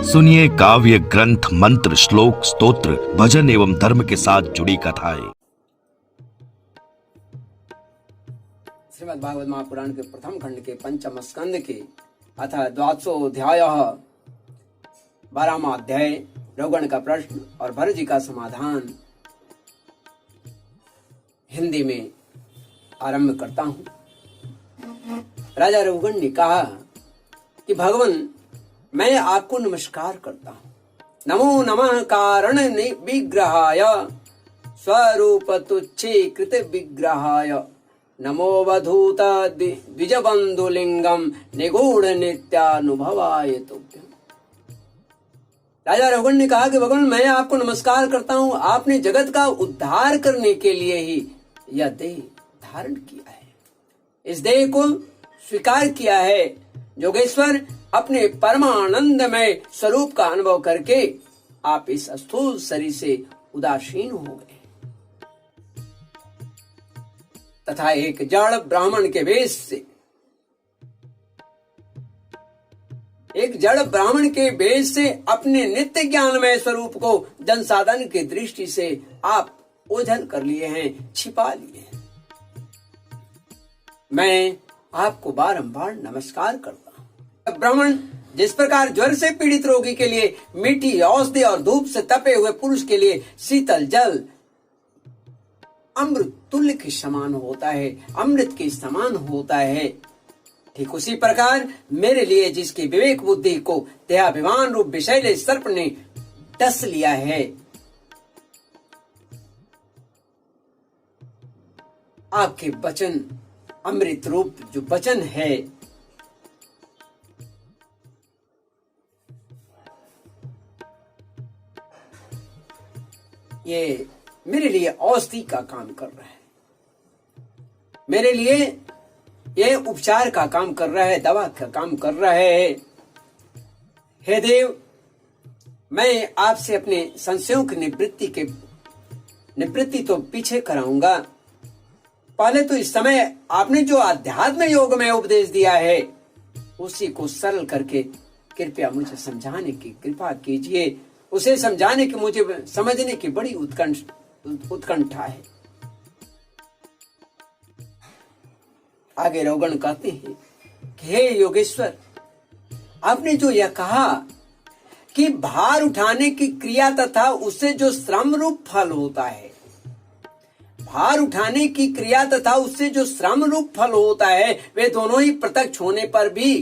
सुनिए काव्य ग्रंथ, मंत्र, श्लोक, स्तोत्र, भजन एवं धर्म के साथ जुड़ी कथाएं। श्रीमद् भागवत महापुराण के प्रथम खंड के पंचम स्कंद के अथ द्वादशोऽध्यायः 12वां अध्याय रघुगण का प्रश्न और भरत जी का समाधान हिंदी में आरंभ करता हूं। राजा रघुगण ने कहा कि भगवान, मैं आपको नमस्कार करता हूं। नमो नमः कारण विग्रहाय स्वरूप तुच्छे कृत विग्रहाय नमो वधूत द्विजबंधुलिंगम निगूढ़ नित्यानुभवाय तुभ्यम्। राजा रघुगण ने कहा कि भगवान, मैं आपको नमस्कार करता हूं। आपने जगत का उद्धार करने के लिए ही यह देह धारण किया है, इस देह को स्वीकार किया है। योगेश्वर, अपने परमानंदमय स्वरूप का अनुभव करके आप इस स्थूल शरीर से उदासीन हो गए तथा एक जड़ ब्राह्मण के वेश से अपने नित्य ज्ञानमय स्वरूप को जन साधन की दृष्टि से आप ओझल कर लिए हैं, छिपा लिए हैं। मैं आपको बारंबार नमस्कार करता हूं। ब्राह्मण जिस प्रकार ज्वर से पीड़ित रोगी के लिए मीठी औषधि और धूप से तपे हुए पुरुष के लिए शीतल जल अमृत तुल्य के समान होता है, अमृत के समान होता है, ठीक उसी प्रकार मेरे लिए जिसकी विवेक बुद्धि को देहाभिमान रूप विषैले सर्प ने डस लिया है, आपके वचन अमृत रूप जो वचन है, ये मेरे लिए औषधि का काम कर रहा है, मेरे लिए ये उपचार का काम कर रहा है, दवा का काम कर रहा है। हे देव, मैं आपसे अपने संशयों की निवृत्ति तो पीछे कराऊंगा। पहले तो इस समय आपने जो आध्यात्म योग में उपदेश दिया है उसी को सरल करके कृपया मुझे समझाने की कृपा कीजिए। उसे समझाने की, मुझे समझने की बड़ी उत्कंठा है। आगे रघुगण कहते हैं कि हे योगेश्वर, आपने जो यह कहा कि भार उठाने की क्रिया तथा उससे जो श्रम रूप फल होता है, भार उठाने की क्रिया तथा उससे जो श्रम रूप फल होता है, वे दोनों ही प्रत्यक्ष होने पर भी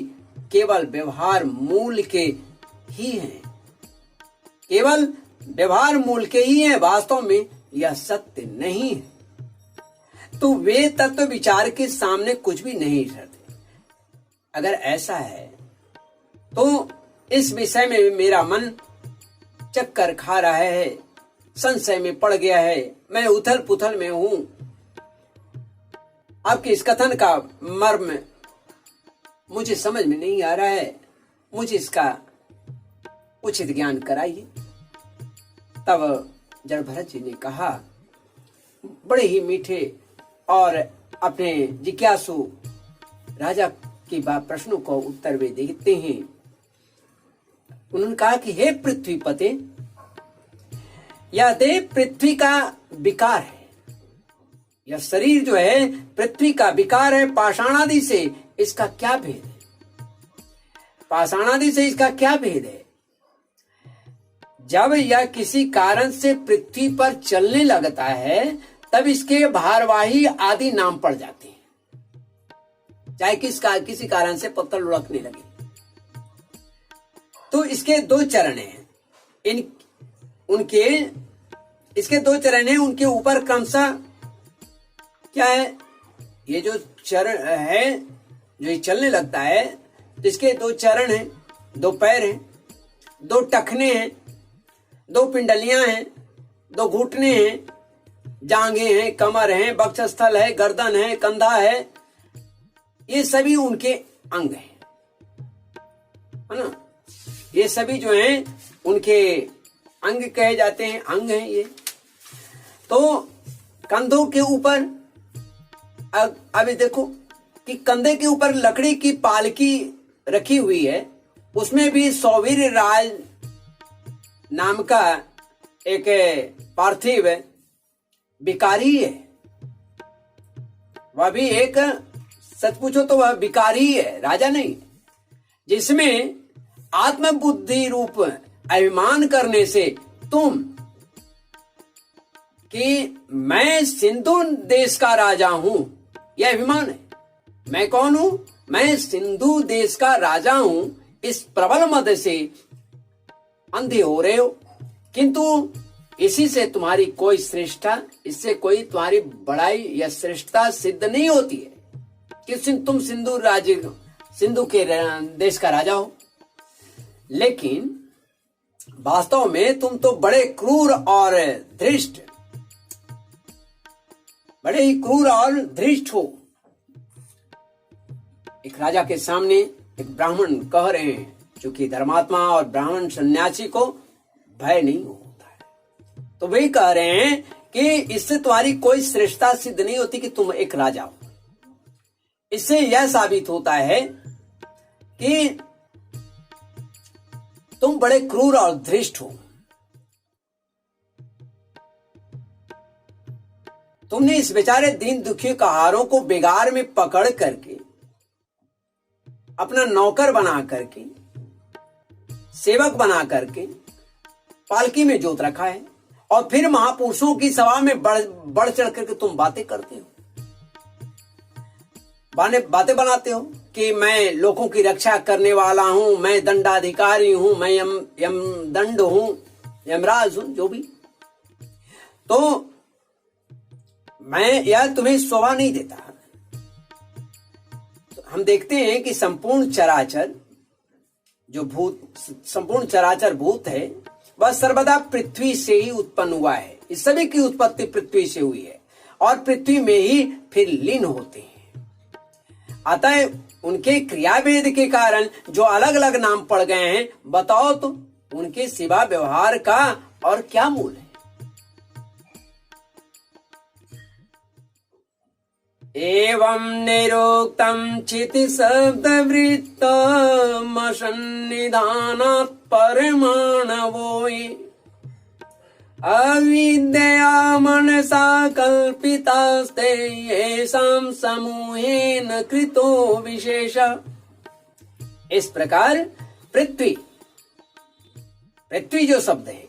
केवल व्यवहार मूल के ही हैं, केवल व्यवहार मूल के ही हैं, वास्तव में यह सत्य नहीं है। तो वे तत्व विचार के सामने कुछ भी नहीं ठहरते। अगर ऐसा है तो इस विषय में मेरा मन चक्कर खा रहा है, संशय में पड़ गया है, मैं उथल पुथल में हूं। आपके इस कथन का मर्म मुझे समझ में नहीं आ रहा है, मुझे इसका उचित ज्ञान कराइए। तब जब भरत जी ने कहा, बड़े ही मीठे और अपने जिज्ञासु राजा की प्रश्नों को उत्तर वे देते हैं। उन्होंने कहा कि हे पृथ्वीपते, यह देह पृथ्वी का विकार है, यह शरीर जो है पृथ्वी का विकार है। पाषाणादि से इसका क्या भेद है? पाषाणादि से इसका क्या भेद है? जब यह किसी कारण से पृथ्वी पर चलने लगता है तब इसके भारवाही आदि नाम पड़ जाते हैं, चाहे किसी कारण से पत्थर लुढ़कने लगे। तो इसके दो चरण हैं, इसके दो चरण हैं। उनके ऊपर क्रमशः क्या है, ये जो चरण है जो ये चलने लगता है, तो इसके दो चरण हैं, दो पैर हैं, दो टखने हैं, दो पिंडलियां हैं, दो घुटने हैं, जांघें हैं, कमर है, वक्षस्थल है, गर्दन है, कंधा है, ये सभी उनके अंग हैं, है ना। ये सभी जो हैं उनके अंग कहे जाते हैं, अंग हैं ये। तो कंधों के ऊपर अभी देखो कि कंधे के ऊपर लकड़ी की पालकी रखी हुई है, उसमें भी सौवीर राज नाम का एक पार्थिव भिखारी है। वह भी एक, सच पूछो तो वह भिखारी है, राजा नहीं, जिसमें आत्मबुद्धि रूप अभिमान करने से तुम कि मैं सिंधु देश का राजा हूं, यह अभिमान है। मैं कौन हूं? मैं सिंधु देश का राजा हूं। इस प्रबल मद से अंधे हो रहे हो, किंतु इसी से तुम्हारी कोई श्रेष्ठता, इससे कोई तुम्हारी बड़ाई या श्रेष्ठता सिद्ध नहीं होती है कि तुम सिंधु के देश का राजा हो। लेकिन वास्तव में तुम तो बड़े क्रूर और धृष्ट, बड़े ही क्रूर और धृष्ट हो। एक राजा के सामने एक ब्राह्मण कह रहे हैं, क्योंकि धर्मात्मा और ब्राह्मण सन्यासी को भय नहीं होता है, तो वही कह रहे हैं कि इससे तुम्हारी कोई श्रेष्ठता सिद्ध नहीं होती कि तुम एक राजा हो। इससे यह साबित होता है कि तुम बड़े क्रूर और धृष्ट हो। तुमने इस बेचारे दीन दुखी कहारों को बेगार में पकड़ करके अपना नौकर बना करके, सेवक बना करके पालकी में जोत रखा है, और फिर महापुरुषों की सभा में बढ़ चढ़ करके तुम बातें करते हो, बातें बनाते हो कि मैं लोगों की रक्षा करने वाला हूं, मैं दंडाधिकारी हूं, मैं यम दंड हूं, यमराज हूं, जो भी। तो मैं यह तुम्हें शोभा नहीं देता। तो हम देखते हैं कि संपूर्ण चराचर भूत है, वह सर्वदा पृथ्वी से ही उत्पन्न हुआ है। इस सभी की उत्पत्ति पृथ्वी से हुई है और पृथ्वी में ही फिर लीन होते हैं। अतः उनके क्रियाभेद के कारण जो अलग अलग नाम पड़ गए हैं, बताओ तो उनके सिवा व्यवहार का और क्या मूल है? एवं निरुक्तं चिति शब्दवृत्तमसन्निधानात् परमाणवोऽयि अविद्यया मनसा कल्पितास्ते येषां समूहेन कृतो विशेष। इस प्रकार पृथ्वी जो शब्द है,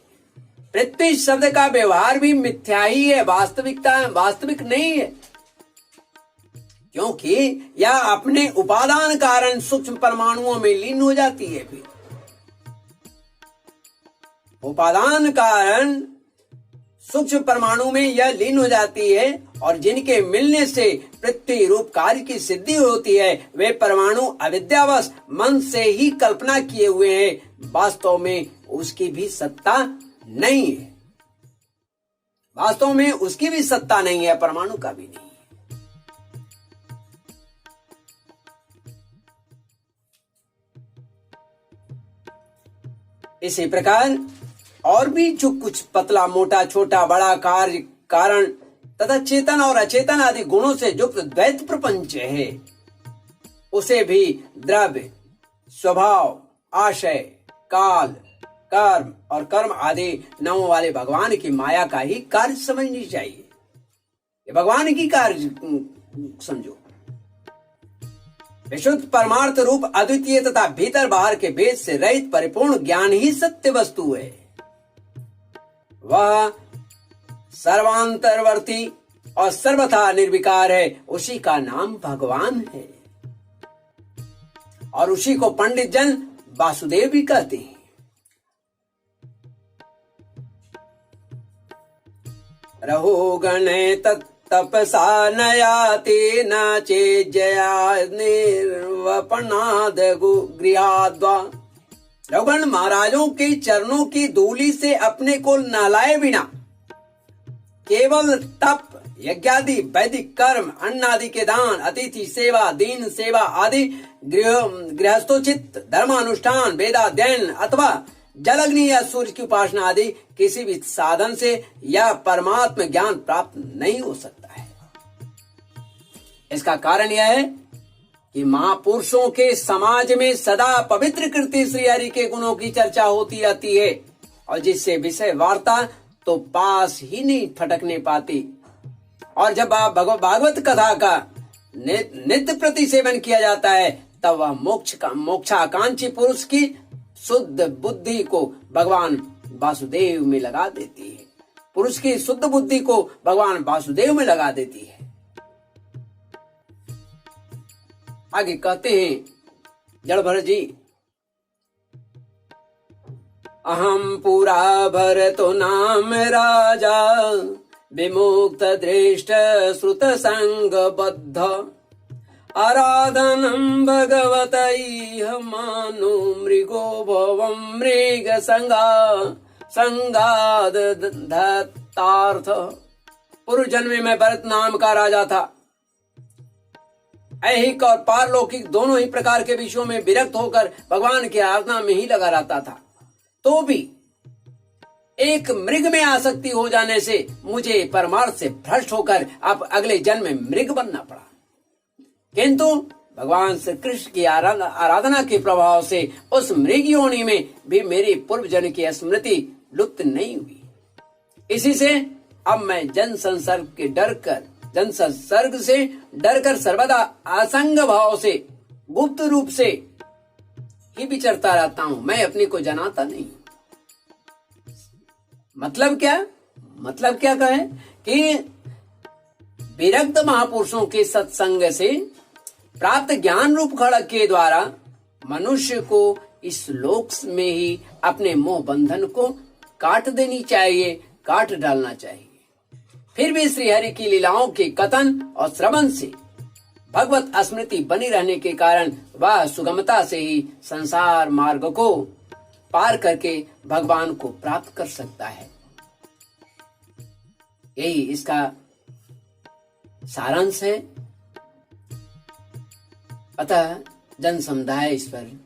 पृथ्वी शब्द का व्यवहार भी मिथ्या ही है, वास्तविक नहीं है, क्योंकि यह अपने उपादान कारण सूक्ष्म परमाणुओं में लीन हो जाती है। फिर उपादान कारण सूक्ष्म परमाणु में यह लीन हो जाती है, और जिनके मिलने से पृथ्वी रूप कार्य की सिद्धि होती है, वे परमाणु अविद्यावश मन से ही कल्पना किए हुए हैं। वास्तव में उसकी भी सत्ता नहीं है, वास्तव में उसकी भी सत्ता नहीं है, परमाणु का भी नहीं है। इसी प्रकार और भी जो कुछ पतला मोटा छोटा बड़ा कार्य कारण तथा चेतन और अचेतन आदि गुणों से युक्त द्वैत प्रपंच है, उसे भी द्रव्य, स्वभाव, आशय, काल, कर्म और कर्म आदि नामों वाले भगवान की माया का ही कार्य समझनी चाहिए। ये भगवान की कार्य समझो। विशुद्ध परमार्थ रूप अद्वितीय तथा भीतर बाहर के भेद से रहित परिपूर्ण ज्ञान ही सत्य वस्तु है। वह सर्वांतरवर्ती और सर्वथा निर्विकार है, उसी का नाम भगवान है, और उसी को पंडित जन वासुदेव भी कहते हैं। रहो गणे तपसा नयाति न चेज्जया निर्वपनाद गृहाद्वा। रघुगण महाराजों के चरणों की धूलि से अपने को नहलाए बिना केवल तप, यज्ञादि, वैदिक कर्म, अन्न आदि के दान, अतिथि सेवा, दीन सेवा आदि गृहस्थोचित धर्मानुष्ठान, वेदाध्ययन अथवा जलअग्नि या सूर्य की उपासना आदि किसी भी साधन से यह परमात्म ज्ञान प्राप्त नहीं हो सकता है। इसका कारण यह है कि महापुरुषों के समाज में सदा पवित्र कृति श्री हरि के गुणों की चर्चा होती रहती है, और जिससे विषय वार्ता तो पास ही नहीं फटकने पाती। और जब भागवत कथा का नित्य प्रति सेवन किया जाता है तब वह मोक्षाकांक्षी पुरुष की शुद्ध बुद्धि को भगवान वासुदेव में लगा देती है। पुरुष की शुद्ध बुद्धि को भगवान वासुदेव में लगा देती है। आगे कहते हैं जड़ भरत जी, अहम पूरा भरतो नाम राजा, विमुक्त दृष्ट श्रुत संग बद्ध, आराधनम भगवतैह मानो मृगो भवम मृग संगाद दत्तार्थ। पूर्व जन्म में मैं भरत नाम का राजा था। ऐहिक और पारलौकिक दोनों ही प्रकार के विषयों में विरक्त होकर भगवान की आराधना में ही लगा रहता था। तो भी एक मृग में आसक्ति हो जाने से मुझे परमार्थ से भ्रष्ट होकर अब अगले जन्म में मृग बनना पड़ा। किंतु भगवान श्री कृष्ण की आराधना के प्रभाव से उस मृग योनि में भी मेरी पूर्व जन्म की स्मृति लुप्त नहीं हुई। इसी से अब मैं जन संसर्ग से डरकर सर्वदा असंग भाव से गुप्त रूप से ही विचरता रहता हूं। मैं अपने को जनाता नहीं। मतलब क्या कहे कि विरक्त महापुरुषों के सत्संग से प्राप्त ज्ञान रूप खड़ग के द्वारा मनुष्य को इस लोक में ही अपने मोह बंधन को काट डालना चाहिए। फिर भी श्रीहरि की लीलाओं के कथन और श्रवण से भगवत स्मृति बनी रहने के कारण वह सुगमता से ही संसार मार्ग को पार करके भगवान को प्राप्त कर सकता है। यही इसका सारांश है। अतः जन समुदाय इस पर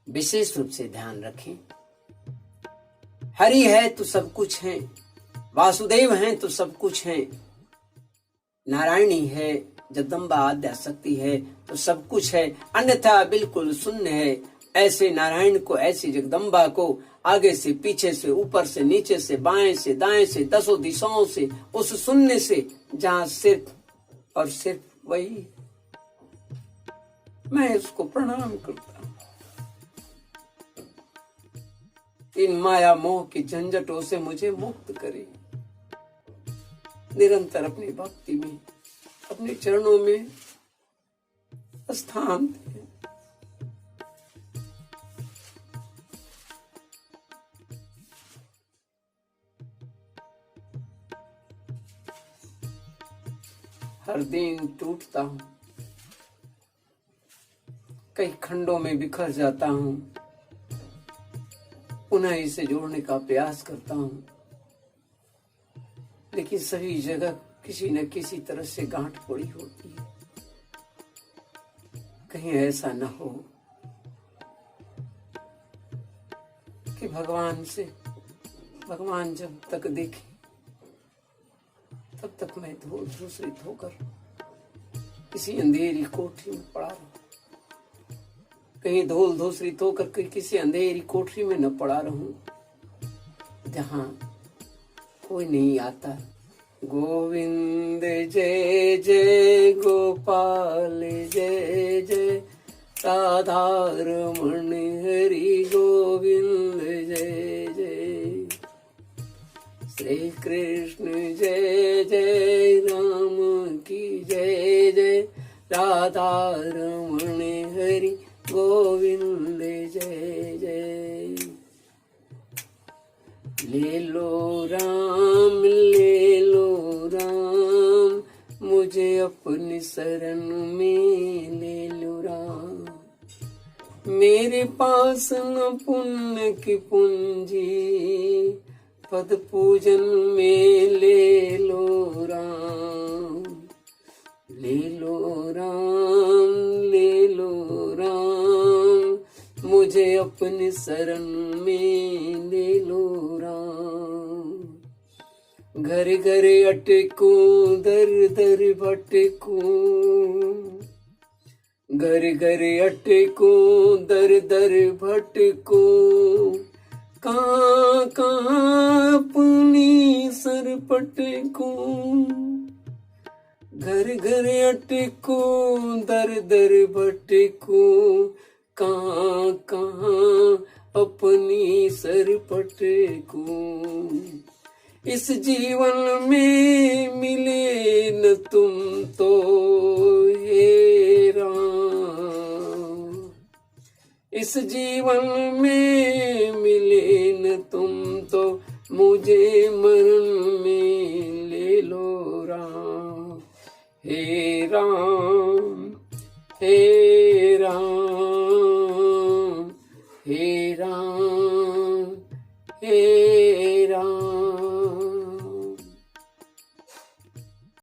विशेष रूप से ध्यान रखें। हरि है तो सब कुछ है, वासुदेव हैं तो सब कुछ है, नारायणी है, जगदम्बा आद्या शक्ति है तो सब कुछ है, अन्यथा बिल्कुल शून्य है। ऐसे नारायण को, ऐसी जगदम्बा को आगे से पीछे से ऊपर से नीचे से बाएं से दाएं से दसों दिशाओं से उस शून्य से जहां सिर्फ और सिर्फ वही, मैं उसको प्रणाम करता हूं। इन माया मोह की झंझटों से मुझे मुक्त करे। निरंतर अपनी भक्ति में, अपने चरणों में स्थान दे। हर दिन टूटता हूं, कई खंडों में बिखर जाता हूं, पुनः इसे जोड़ने का प्रयास करता हूं, लेकिन सभी जगह किसी न किसी तरह से गांठ पड़ी होती है। कहीं ऐसा न हो कि भगवान जब तक देखे तब तक मैं दूसरित होकर किसी अंधेरी कोठरी में पड़ा रहूं। कहीं धूल धूसरित होकर किसी अंधेरी कोठरी में न पड़ा रहूं जहां कोई नहीं आता। गोविंद जय जय गोपाल जय जय राधा रमण हरि गोविंद जय जय श्री कृष्ण जय जय राम की जय जय राधा रमण हरि गोविंद जय जय। ले लो राम मुझे अपनी शरण में ले लो राम। मेरे पास न पुण्य की पूंजी, पद पूजन में ले लो राम। ले लो राम मुझे अपनी शरण में ले लो राम। घर घर अटकूं दर दर भटकूं, घर घर अटकूं दर दर भटकूं, कहाँ कहाँ अपनी सरपट को, घर घर अटको, दर दर भटको, कहाँ कहाँ अपनी सरपट को। इस जीवन में मिले न तुम तो हे राम, इस जीवन में मिले न तुम तो मुझे मरण में ले लो राम। हे राम, हे